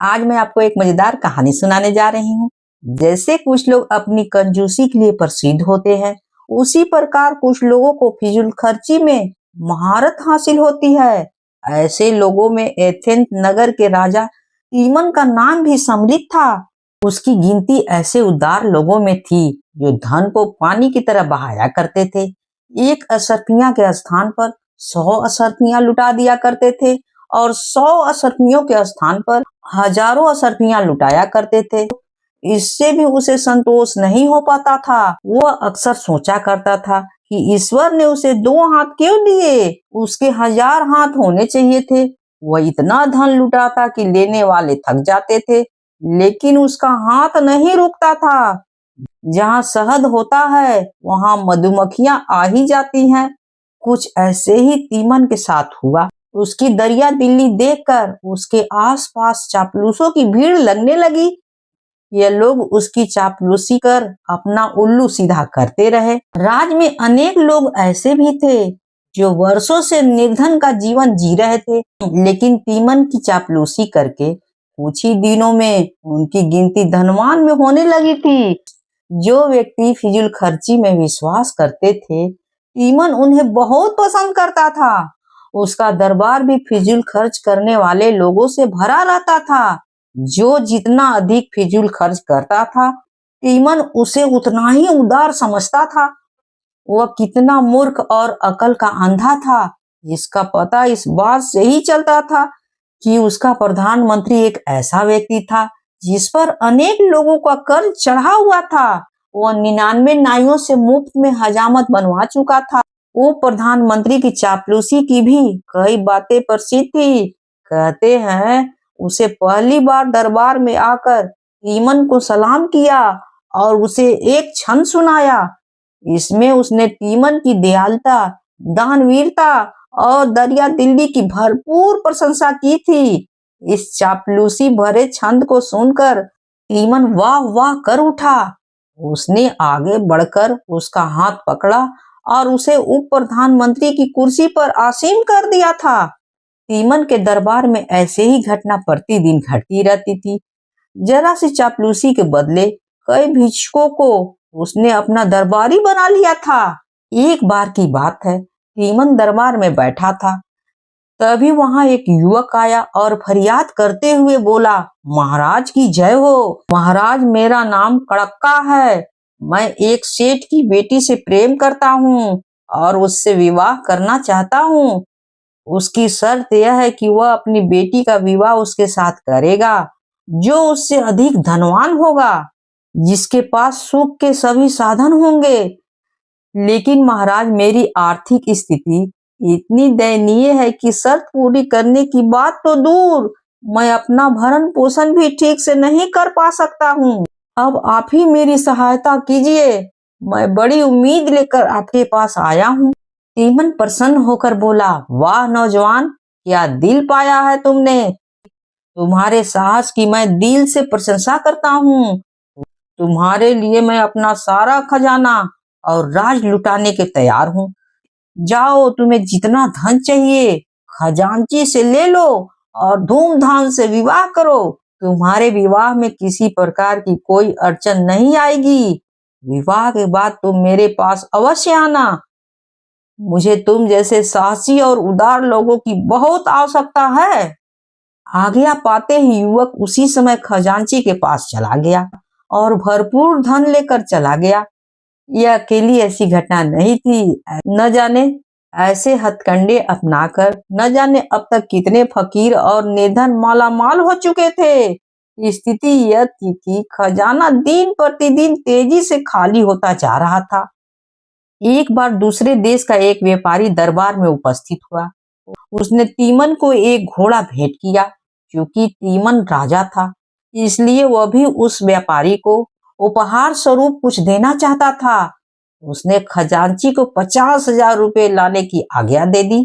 आज मैं आपको एक मजेदार कहानी सुनाने जा रही हूँ। जैसे कुछ लोग अपनी कंजूसी के लिए प्रसिद्ध होते हैं, उसी प्रकार कुछ लोगों को फिजूल खर्ची में महारत हासिल होती है। ऐसे लोगों में एथेंस नगर के राजा तीमन का नाम भी सम्मिलित था। उसकी गिनती ऐसे उदार लोगों में थी जो धन को पानी की तरह बहाया करते थे। एक असरफिया के स्थान पर 100 असरफियां लुटा दिया करते थे और 100 असरफियों के स्थान पर हजारों असरफियां लुटाया करते थे। इससे भी उसे संतोष नहीं हो पाता था। वह अक्सर सोचा करता था कि ईश्वर ने उसे 2 हाथ क्यों दिए, उसके 1000 हाथ होने चाहिए थे। वह इतना धन लुटाता कि लेने वाले थक जाते थे, लेकिन उसका हाथ नहीं रुकता था। जहाँ शहद होता है वहाँ मधुमक्खियां आ ही जाती हैं। कुछ ऐसे ही तीमन के साथ हुआ। उसकी दरिया दिल्ली देखकर उसके आसपास चापलूसों की भीड़ लगने लगी। ये लोग उसकी चापलूसी कर अपना उल्लू सीधा करते रहे। राज में अनेक लोग ऐसे भी थे जो वर्षों से निर्धन का जीवन जी रहे थे, लेकिन तीमन की चापलूसी करके कुछ ही दिनों में उनकी गिनती धनवान में होने लगी थी। जो व्यक्ति फिजूल खर्ची में विश्वास करते थे, तीमन उन्हें बहुत पसंद करता था। उसका दरबार भी फिजूल खर्च करने वाले लोगों से भरा रहता था। जो जितना अधिक फिजूल खर्च करता था, तीमन उसे उतना ही उदार समझता था। वह कितना मूर्ख और अकल का अंधा था, इसका पता इस बात से ही चलता था कि उसका प्रधानमंत्री एक ऐसा व्यक्ति था जिस पर अनेक लोगों का कर्ज चढ़ा हुआ था। वह 99 नाइयों से मुफ्त में हजामत बनवा चुका था। वो प्रधानमंत्री की चापलूसी की भी कई बातें प्रसिद्ध थी। कहते हैं उसे पहली बार दरबार में आकर तीमन को सलाम किया और उसे एक छंद सुनाया। इसमें उसने तीमन की दयालुता, दानवीरता और दरिया दिल्ली की भरपूर प्रशंसा की थी। इस चापलूसी भरे छंद को सुनकर तीमन वाह वाह कर उठा। उसने आगे बढ़कर उसका हाथ पकड़ा और उसे उप प्रधानमंत्री की कुर्सी पर आसीन कर दिया था। तीमन के दरबार में ऐसे ही घटना प्रतिदिन घटती रहती थी। जरा सी चापलूसी के बदले कई भिक्षुकों को उसने अपना दरबारी बना लिया था। एक बार की बात है, तीमन दरबार में बैठा था, तभी वहां एक युवक आया और फरियाद करते हुए बोला, महाराज की जय हो। महाराज, मेरा नाम कड़क्का है। मैं एक सेठ की बेटी से प्रेम करता हूँ और उससे विवाह करना चाहता हूँ। उसकी शर्त यह है कि वह अपनी बेटी का विवाह उसके साथ करेगा जो उससे अधिक धनवान होगा, जिसके पास सुख के सभी साधन होंगे। लेकिन महाराज, मेरी आर्थिक स्थिति इतनी दयनीय है कि शर्त पूरी करने की बात तो दूर, मैं अपना भरण पोषण भी ठीक से नहीं कर पा सकता हूँ। अब आप ही मेरी सहायता कीजिए। मैं बड़ी उम्मीद लेकर आपके पास आया हूँ। तीमन प्रसन्न होकर बोला, वाह नौजवान, क्या दिल पाया है तुमने। तुम्हारे साहस की मैं दिल से प्रशंसा करता हूँ। तुम्हारे लिए मैं अपना सारा खजाना और राज लुटाने के तैयार हूँ। जाओ, तुम्हें जितना धन चाहिए खजांची से ले लो और धूमधाम से विवाह करो। तुम्हारे विवाह में किसी प्रकार की कोई अड़चन नहीं आएगी। विवाह के बाद तुम मेरे पास अवश्य आना। मुझे तुम जैसे साहसी और उदार लोगों की बहुत आवश्यकता है। आज्ञा पाते ही युवक उसी समय खजांची के पास चला गया और भरपूर धन लेकर चला गया। यह अकेली ऐसी घटना नहीं थी। न जाने ऐसे हथकंडे अपनाकर न जाने अब तक कितने फकीर और निर्धन मालामाल हो चुके थे। स्थिति यह थी कि खजाना दिन प्रतिदिन तेजी से खाली होता जा रहा था। एक बार दूसरे देश का एक व्यापारी दरबार में उपस्थित हुआ। उसने तीमन को एक घोड़ा भेंट किया। क्योंकि तीमन राजा था, इसलिए वह भी उस व्यापारी को उपहार स्वरूप कुछ देना चाहता था। उसने खजांची को 50,000 रुपए लाने की आज्ञा दे दी।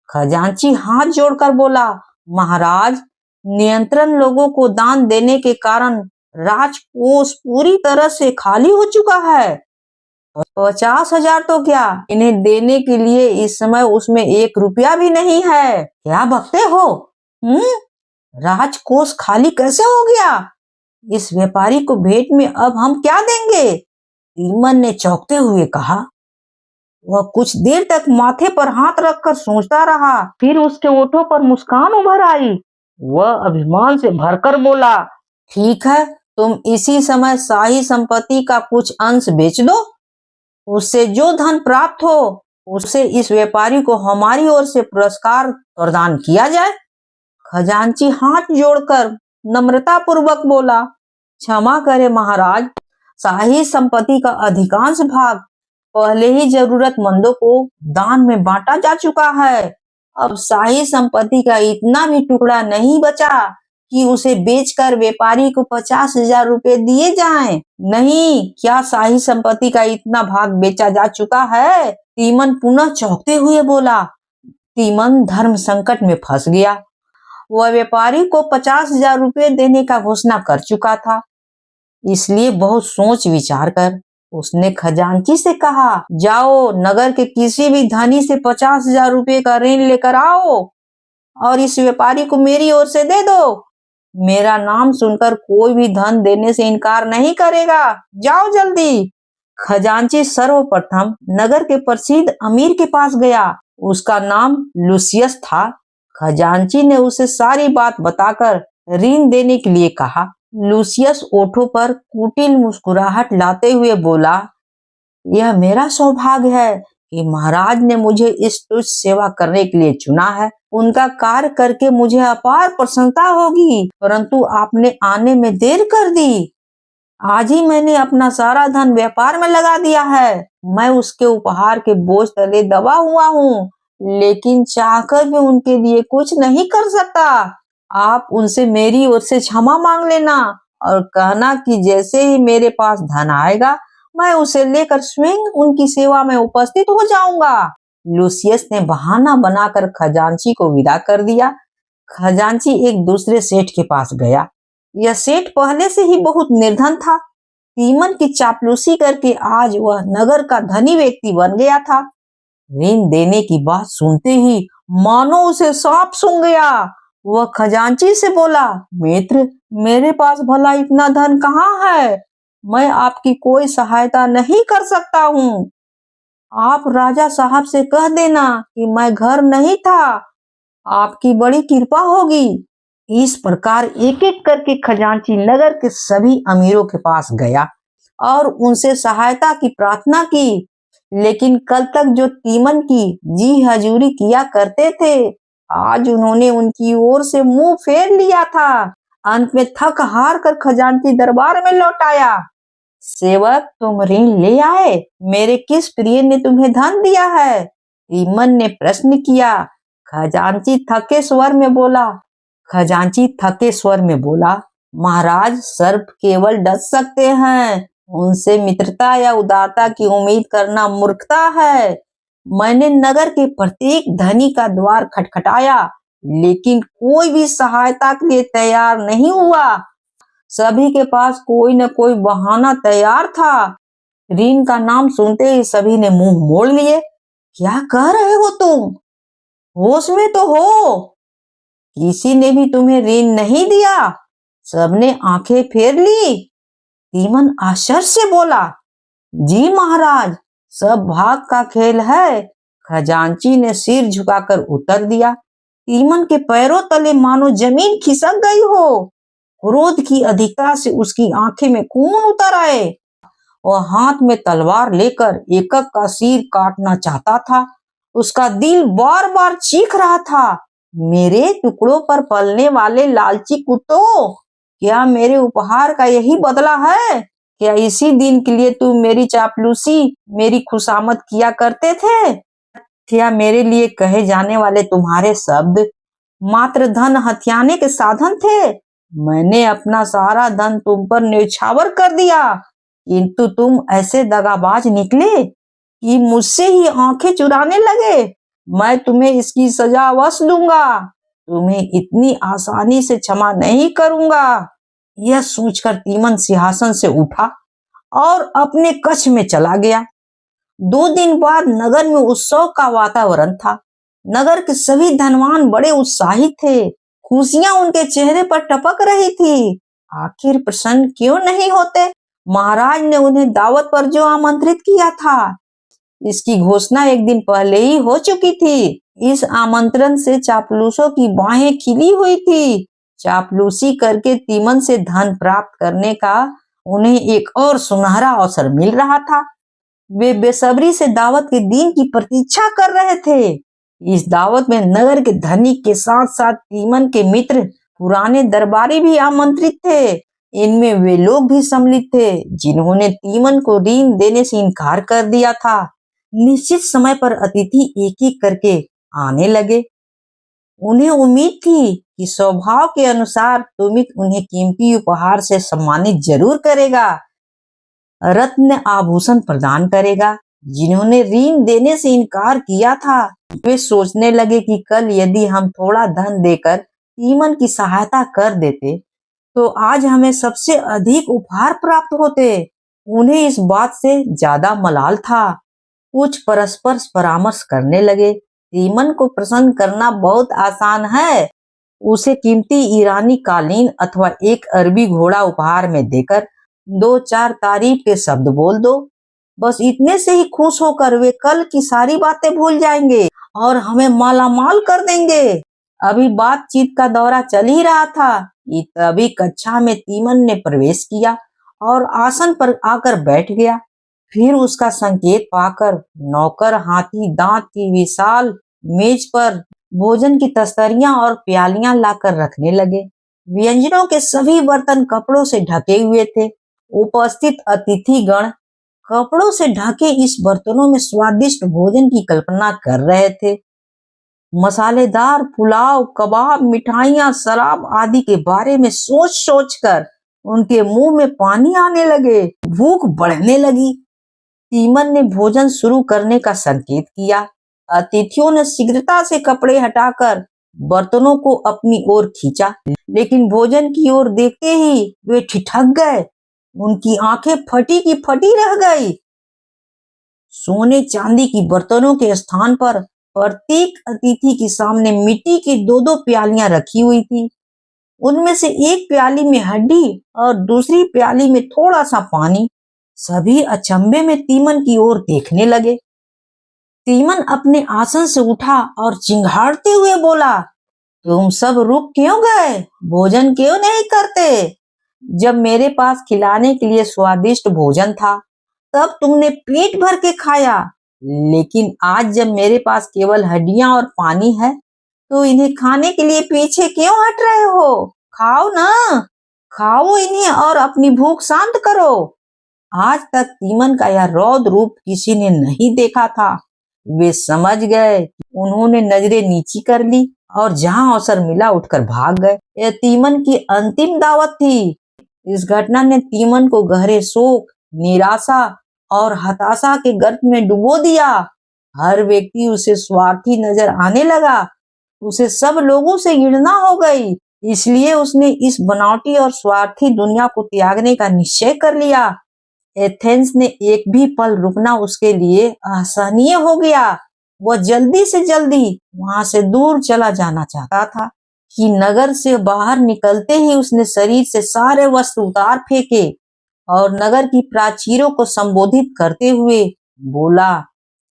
खजांची हाथ जोड़कर बोला, महाराज, नियंत्रण लोगों को दान देने के कारण राजकोष पूरी तरह से खाली हो चुका है। 50,000 तो क्या, इन्हें देने के लिए इस समय उसमें 1 रुपया भी नहीं है। क्या बकते हो? राजकोष खाली कैसे हो गया? इस व्यापारी को भेंट में अब हम क्या देंगे? तीमन ने चौंकते हुए कहा। वह कुछ देर तक माथे पर हाथ रखकर सोचता रहा, फिर उसके होठों पर मुस्कान उभर आई। वह अभिमान से भरकर बोला, ठीक है, तुम इसी समय शाही संपत्ति का कुछ अंश बेच दो। उससे जो धन प्राप्त हो उससे इस व्यापारी को हमारी ओर से पुरस्कार प्रदान किया जाए। खजांची हाथ जोड़कर नम्रता पूर्वक बोला, क्षमा करें महाराज, शाही संपत्ति का अधिकांश भाग पहले ही जरूरतमंदों को दान में बांटा जा चुका है। अब शाही संपत्ति का इतना भी टुकड़ा नहीं बचा कि उसे बेचकर व्यापारी को 50,000 रुपए दिए जाएं। नहीं, क्या शाही संपत्ति का इतना भाग बेचा जा चुका है? तीमन पुनः चौंकते हुए बोला। तीमन धर्म संकट में फंस गया। वह व्यापारी को 50,000 रुपए देने का घोषणा कर चुका था, इसलिए बहुत सोच विचार कर उसने खजांची से कहा, जाओ नगर के किसी भी धनी से 50,000 रुपए का ऋण लेकर आओ और इस व्यापारी को मेरी ओर से दे दो। मेरा नाम सुनकर कोई भी धन देने से इनकार नहीं करेगा। जाओ जल्दी। खजांची सर्वप्रथम नगर के प्रसिद्ध अमीर के पास गया। उसका नाम लूसियस था। खजांची ने उसे सारी बात बताकर ऋण देने के लिए कहा। लूसियस ओठों पर कुटिल मुस्कुराहट लाते हुए बोला, यह मेरा सौभाग्य है कि महाराज ने मुझे इस तुच्छ सेवा करने के लिए चुना है। उनका कार्य करके मुझे अपार प्रसन्नता होगी, परंतु आपने आने में देर कर दी। आज ही मैंने अपना सारा धन व्यापार में लगा दिया है। मैं उसके उपहार के बोझ तले दबा हुआ हूँ, लेकिन चाहकर भी उनके लिए कुछ नहीं कर सकता। आप उनसे मेरी ओर से क्षमा मांग लेना और कहना कि जैसे ही मेरे पास धन आएगा मैं उसे लेकर स्वयं उनकी सेवा में उपस्थित हो जाऊंगा। लूसियस ने बहाना बनाकर खजांची को विदा कर दिया। खजांची एक दूसरे सेठ के पास गया। यह सेठ पहले से ही बहुत निर्धन था। तीमन की चापलूसी करके आज वह नगर का धनी व्यक्ति बन गया था। ऋण देने की बात सुनते ही मानो उसे सांप सूंघ गया। वह खजांची से बोला, मित्र, मेरे पास भला इतना धन कहाँ है? मैं आपकी कोई सहायता नहीं कर सकता हूँ। आप राजा साहब से कह देना कि मैं घर नहीं था। आपकी बड़ी कृपा होगी। इस प्रकार एक एक करके खजांची नगर के सभी अमीरों के पास गया और उनसे सहायता की प्रार्थना की। लेकिन कल तक जो तीमन की जी हजूरी किया करते थे, आज उन्होंने उनकी ओर से मुंह फेर लिया था। अंत में थक हार कर खजांची दरबार में लौट आया। सेवक, तुम ऋण ले आए? मेरे किस प्रिय ने तुम्हें धन दिया है? तीमन ने प्रश्न किया। खजांची थके स्वर में बोला, महाराज, सर्प केवल डस सकते हैं। उनसे मित्रता या उदारता की उम्मीद करना मूर्खता है। मैंने नगर के प्रत्येक धनी का द्वार खटखटाया, लेकिन कोई भी सहायता के लिए तैयार नहीं हुआ। सभी के पास कोई न कोई बहाना तैयार था। ऋण का नाम सुनते ही सभी ने मुंह मोड़ लिए। क्या कह रहे हो तुम? होश में तो हो? किसी ने भी तुम्हें ऋण नहीं दिया? सबने आंखें फेर ली। तीमन आश्चर्य से बोला, जी महाराज, सब भाग का खेल है। खजांची ने सिर झुकाकर उत्तर दिया। तीमन के पैरों तले मानो जमीन खिसक गई हो। क्रोध की अधिकता से उसकी आंखें में खून उतर आए। वह हाथ में तलवार लेकर एकक का सिर काटना चाहता था। उसका दिल बार बार चीख रहा था, मेरे टुकड़ों पर पलने वाले लालची कुत्तों, क्या मेरे उपहार का यही बदला है? क्या इसी दिन के लिए तुम मेरी चापलूसी, मेरी खुशामद किया करते थे? क्या मेरे लिए कहे जाने वाले तुम्हारे शब्द मात्र धन हथियाने के साधन थे? मैंने अपना सारा धन तुम पर न्यौछावर कर दिया, किंतु तुम ऐसे दगाबाज निकले कि मुझसे ही आंखें चुराने लगे। मैं तुम्हें इसकी सजा अवश्य दूंगा। तुम्हें इतनी आसानी से क्षमा नहीं करूंगा। यह सोचकर तीमन सिंहासन से उठा और अपने कक्ष में चला गया। 2 दिन बाद नगर में उत्सव का वातावरण था। नगर के सभी धनवान बड़े उत्साहित थे। खुशियां उनके चेहरे पर टपक रही थी। आखिर प्रसन्न क्यों नहीं होते? महाराज ने उन्हें दावत पर जो आमंत्रित किया था, इसकी घोषणा एक दिन पहले ही हो चुकी थी। इस आमंत्रण से चापलूसों की बाहें खिली हुई थी। चापलूसी करके तीमन से धन प्राप्त करने का उन्हें एक और सुनहरा अवसर मिल रहा था। वे बेसब्री से दावत के दिन की प्रतीक्षा कर रहे थे। इस दावत में नगर के धनिक के साथ साथ तीमन के मित्र, पुराने दरबारी भी आमंत्रित थे। इनमें वे लोग भी सम्मिलित थे जिन्होंने तीमन को ऋण देने से इनकार कर दिया था। निश्चित समय पर अतिथि एक एक करके आने लगे। उन्हें उम्मीद थी कि स्वभाव के अनुसार तुमित उन्हें कीमती उपहार से सम्मानित जरूर करेगा, रत्न आभूषण प्रदान करेगा। जिन्होंने ऋण देने से इनकार किया था, वे सोचने लगे कि कल यदि हम थोड़ा धन देकर तीमन की सहायता कर देते तो आज हमें सबसे अधिक उपहार प्राप्त होते। उन्हें इस बात से ज्यादा मलाल था। कुछ परस्पर परामर्श करने लगे। तीमन को प्रसन्न करना बहुत आसान है। उसे कीमती ईरानी कालीन अथवा एक अरबी घोड़ा उपहार में देकर दो चार तारीफ के शब्द बोल दो। बस इतने से ही खुश होकर वे कल की सारी बातें भूल जाएंगे और हमें मालामाल कर देंगे। अभी बातचीत का दौरा चल ही रहा था कि तभी कक्षा में तीमन ने प्रवेश किया और आसन पर आकर बैठ गया। फिर उसका संकेत पाकर नौकर हाथी दांत की विशाल मेज पर भोजन की तस्तरियां और प्यालियां लाकर रखने लगे। व्यंजनों के सभी बर्तन कपड़ों से ढके हुए थे। उपस्थित अतिथिगण कपड़ों से ढके इस बर्तनों में स्वादिष्ट भोजन की कल्पना कर रहे थे। मसालेदार पुलाव, कबाब, मिठाइयां, शराब आदि के बारे में सोच सोच कर उनके मुंह में पानी आने लगे। भूख बढ़ने लगी। तीमन ने भोजन शुरू करने का संकेत किया। अतिथियों ने शीघ्रता से कपड़े हटाकर बर्तनों को अपनी ओर खींचा, लेकिन भोजन की ओर देखते ही वे ठिठक गए। उनकी आंखें फटी की फटी रह गई। सोने चांदी की बर्तनों के स्थान पर प्रत्येक अतिथि के सामने मिट्टी की दो दो प्यालियां रखी हुई थी। उनमें से एक प्याली में हड्डी और दूसरी प्याली में थोड़ा सा पानी। सभी अचंभे में तीमन की ओर देखने लगे। तीमन अपने आसन से उठा और चिंघाड़ते हुए बोला, तुम सब रुक क्यों गए? भोजन क्यों नहीं करते? जब मेरे पास खिलाने के लिए स्वादिष्ट भोजन था तब तुमने पेट भर के खाया, लेकिन आज जब मेरे पास केवल हड्डियां और पानी है तो इन्हें खाने के लिए पीछे क्यों हट रहे हो? खाओ ना, खाओ इन्हें और अपनी भूख शांत करो। आज तक तीमन का यह रौद्र रूप किसी ने नहीं देखा था। वे समझ गए कि उन्होंने नजरें नीची कर ली और जहां अवसर मिला उठकर भाग गए। यह तीमन की अंतिम दावत थी। इस घटना ने तीमन को गहरे शोक, निराशा और हताशा के गर्त में डुबो दिया। हर व्यक्ति उसे स्वार्थी नजर आने लगा। उसे सब लोगों से घृणा हो गई। इसलिए उसने इस बनावटी और स्वार्थी दुनिया को त्यागने का निश्चय कर लिया। एथेंस ने एक भी पल रुकना उसके लिए असहनीय हो गया। वह जल्दी से जल्दी वहां से दूर चला जाना चाहता था कि नगर से बाहर निकलते ही उसने शरीर से सारे वस्त्र उतार फेंके और नगर की प्राचीरों को संबोधित करते हुए बोला,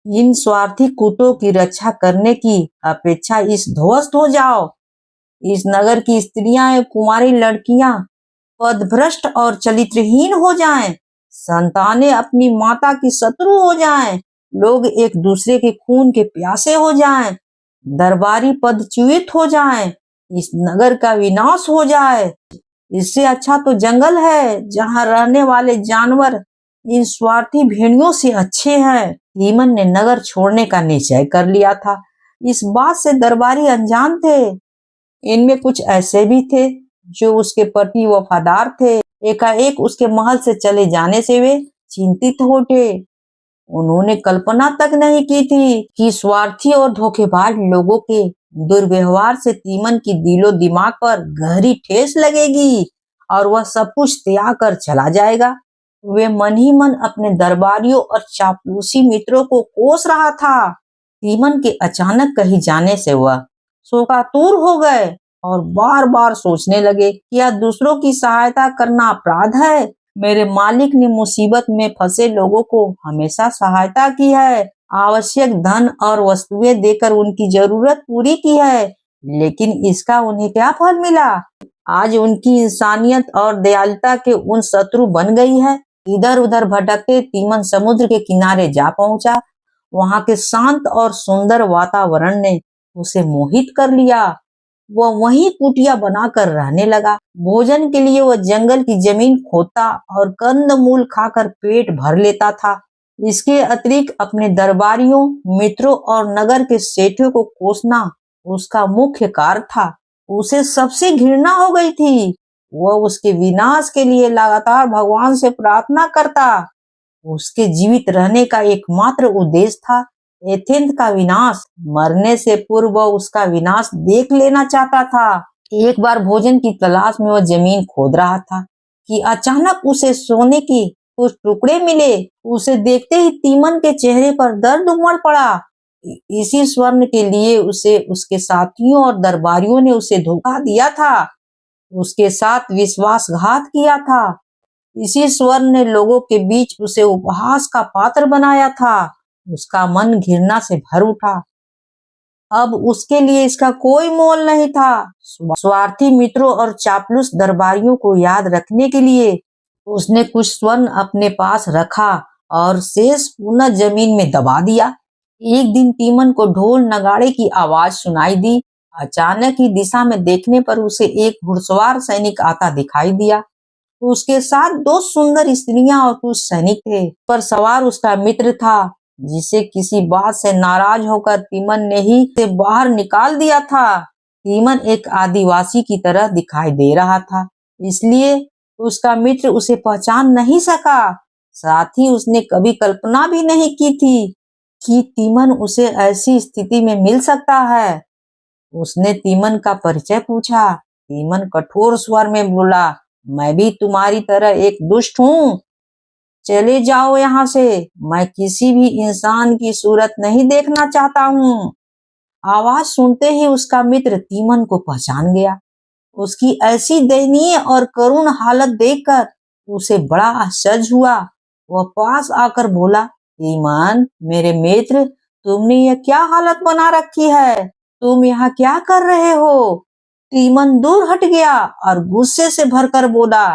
इन स्वार्थी कुत्तों की रक्षा करने की अपेक्षा इस ध्वस्त हो जाओ। इस नगर की स्त्रियां एवं कुमारी लड़कियां पदभ्रष्ट और चरित्रहीन हो जाएं। संतानें अपनी माता की शत्रु हो जाएं। लोग एक दूसरे के खून के प्यासे हो जाएं। दरबारी पदच्युत हो जाएं। इस नगर का विनाश हो जाए। इससे अच्छा तो जंगल है जहां रहने वाले जानवर इन स्वार्थी भेड़ियों से अच्छे हैं। तीमन ने नगर छोड़ने का निश्चय कर लिया था। इस बात से दरबारी अनजान थे। इनमें कुछ ऐसे भी थे जो उसके प्रति वफादार थे। एकाएक उसके महल से चले जाने से वे चिंतित हो उठे। उन्होंने कल्पना तक नहीं की थी कि स्वार्थी और धोखेबाज लोगों के दुर्व्यवहार से तीमन की दिलो दिमाग पर गहरी ठेस लगेगी और वह सब कुछ त्याग कर चला जाएगा। वे मन ही मन अपने दरबारियों और चापलूसी मित्रों को कोस रहा था। तीमन के अचानक कहीं जाने से वह शोकातुर हो गए। और बार बार सोचने लगे कि क्या दूसरों की सहायता करना अपराध है। मेरे मालिक ने मुसीबत में फंसे लोगों को हमेशा सहायता की है, आवश्यक धन और वस्तुएं देकर उनकी जरूरत पूरी की है, लेकिन इसका उन्हें क्या फल मिला। आज उनकी इंसानियत और दयालुता के उन शत्रु बन गई है। इधर उधर भटकते तीमन समुद्र के किनारे जा पहुंचा। वहां के शांत और सुंदर वातावरण ने उसे मोहित कर लिया। वह वहीं कुटिया बनाकर रहने लगा। भोजन के लिए वह जंगल की जमीन खोदता और कंदमूल खाकर पेट भर लेता था। इसके अतिरिक्त अपने दरबारियों, मित्रों और नगर के सेठों को कोसना उसका मुख्य कार्य था। उसे सबसे घृणा हो गई थी। वह उसके विनाश के लिए लगातार भगवान से प्रार्थना करता। उसके जीवित रहने का एकमात्र उद्देश्य था एथेंस का विनाश। मरने से पूर्व वह उसका विनाश देख लेना चाहता था। एक बार भोजन की तलाश में वह जमीन खोद रहा था कि अचानक उसे सोने की कुछ टुकड़े मिले। उसे देखते ही तीमन के चेहरे पर दर्द उमड़ पड़ा। इसी स्वर्ण के लिए उसे उसके साथियों और दरबारियों ने उसे धोखा दिया था, उसके साथ विश्वासघात किया था। इसी स्वर्ण ने लोगों के बीच उसे उपहास का पात्र बनाया था। उसका मन घृणा से भर उठा। अब उसके लिए इसका कोई मोल नहीं था। स्वार्थी मित्रों और चापलूस दरबारियों को याद रखने के लिए उसने कुछ स्वर्ण अपने पास रखा और शेष पुनः जमीन में दबा दिया। एक दिन तीमन को ढोल नगाड़े की आवाज सुनाई दी। अचानक ही दिशा में देखने पर उसे एक घुड़सवार सैनिक आता दिखाई दिया। उसके साथ दो सुंदर स्त्रियां और कुछ सैनिक थे। पर सवार उसका मित्र था, जिसे किसी बात से नाराज होकर तीमन ने ही से बाहर निकाल दिया था। तीमन एक आदिवासी की तरह दिखाई दे रहा था, इसलिए उसका मित्र उसे पहचान नहीं सका। साथ ही उसने कभी कल्पना भी नहीं की थी कि तीमन उसे ऐसी स्थिति में मिल सकता है। उसने तीमन का परिचय पूछा। तीमन कठोर स्वर में बोला, मैं भी तुम्हारी तरह एक दुष्ट हूँ। चले जाओ यहाँ से, मैं किसी भी इंसान की सूरत नहीं देखना चाहता हूँ। आवाज सुनते ही उसका मित्र तीमन को पहचान गया। उसकी ऐसी दयनीय और करुण हालत देखकर उसे बड़ा आश्चर्य हुआ। वह पास आकर बोला, तीमन मेरे मित्र, तुमने यह क्या हालत बना रखी है? तुम यहाँ क्या कर रहे हो? तीमन दूर हट गया और गुस्से से भरकर बोला,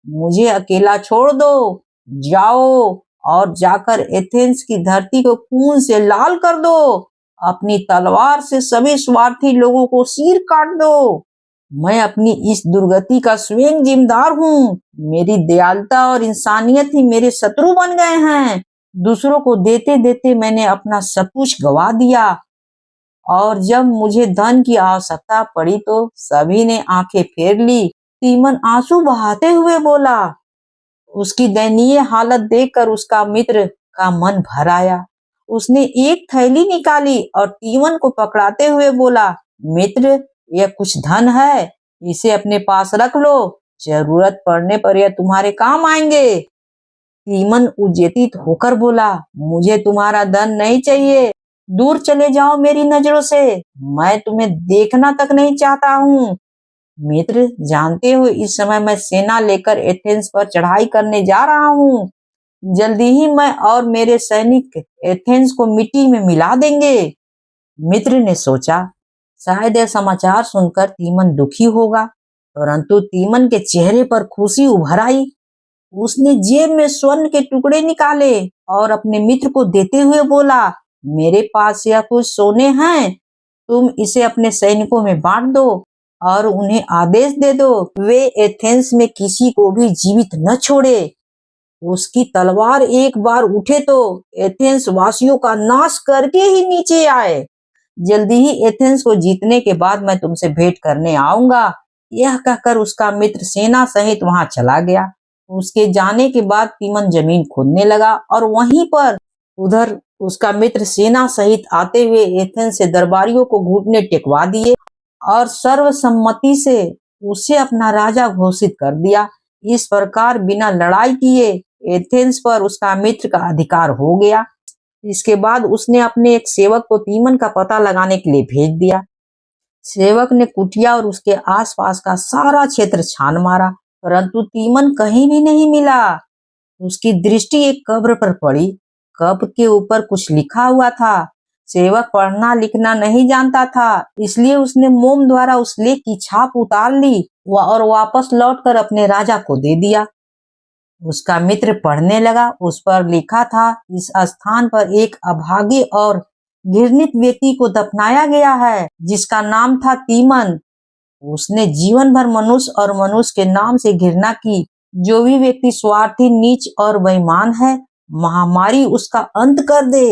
मुझे अकेला छोड़ दो। जाओ और जाकर एथेंस की धरती को खून से लाल कर दो। अपनी तलवार से सभी स्वार्थी लोगों को सिर काट दो। मैं अपनी इस दुर्गति का स्वयं जिम्मेदार हूँ। मेरी दयालुता और इंसानियत ही मेरे शत्रु बन गए हैं। दूसरों को देते देते मैंने अपना सब कुछ गवा दिया, और जब मुझे धन की आवश्यकता पड़ी तो सभी ने आंखें फेर ली। तीमन आंसू बहाते हुए बोला। उसकी दयनीय हालत देखकर उसका मित्र का मन भर आया। उसने एक थैली निकाली और तीमन को पकड़ाते हुए बोला, मित्र, यह कुछ धन है, इसे अपने पास रख लो। जरूरत पड़ने पर यह तुम्हारे काम आएंगे। तीमन उद्यतित होकर बोला, मुझे तुम्हारा धन नहीं चाहिए। दूर चले जाओ मेरी नजरों से। मैं तुम्हें देखना तक नहीं चाहता हूँ। मित्र, जानते हो इस समय मैं सेना लेकर एथेंस पर चढ़ाई करने जा रहा हूँ। जल्दी ही मैं और मेरे सैनिक एथेंस को मिट्टी में मिला देंगे। मित्र ने सोचा, शायद यह समाचार सुनकर तीमन दुखी होगा, परंतु तीमन के चेहरे पर खुशी उभर आई। उसने जेब में स्वर्ण के टुकड़े निकाले और अपने मित्र को देते हुए बोला, मेरे पास यह कुछ सोने हैं, तुम इसे अपने सैनिकों में बांट दो और उन्हें आदेश दे दो वे एथेंस में किसी को भी जीवित न छोड़े। उसकी तलवार एक बार उठे तो एथेंस वासियों का नाश करके ही नीचे आए। जल्दी ही एथेंस को जीतने के बाद मैं तुमसे भेंट करने आऊंगा। यह कहकर उसका मित्र सेना सहित वहां चला गया। उसके जाने के बाद तीमन जमीन खोदने लगा और वहीं पर उधर उसका मित्र सेना सहित आते हुए एथेंस से दरबारियों को घुटने टेकवा दिए और सर्वसम्मति से उसे अपना राजा घोषित कर दिया। इस प्रकार बिना लड़ाई किए एथेंस पर उसका मित्र का अधिकार हो गया। इसके बाद उसने अपने एक सेवक को तीमन का पता लगाने के लिए भेज दिया। सेवक ने कुटिया और उसके आसपास का सारा क्षेत्र छान मारा, परंतु तीमन कहीं भी नहीं मिला। उसकी दृष्टि एक कब्र पर पड़ी। कब्र के ऊपर कुछ लिखा हुआ था। सेवक पढ़ना लिखना नहीं जानता था, इसलिए उसने मोम द्वारा उस लेख की छाप उतार ली और वापस लौटकर अपने राजा को दे दिया। उसका मित्र पढ़ने लगा। उस पर लिखा था, इस स्थान पर एक अभागे और घृणित व्यक्ति को दफनाया गया है, जिसका नाम था तीमन। उसने जीवन भर मनुष्य और मनुष्य के नाम से घृणा की। जो भी व्यक्ति स्वार्थी, नीच और बेईमान है, महामारी उसका अंत कर दे।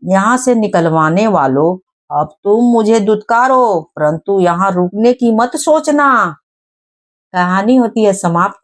यहाँ से निकलवाने वालों, अब तुम मुझे दुत्कारो, परंतु यहाँ रुकने की मत सोचना। कहानी होती है समाप्त।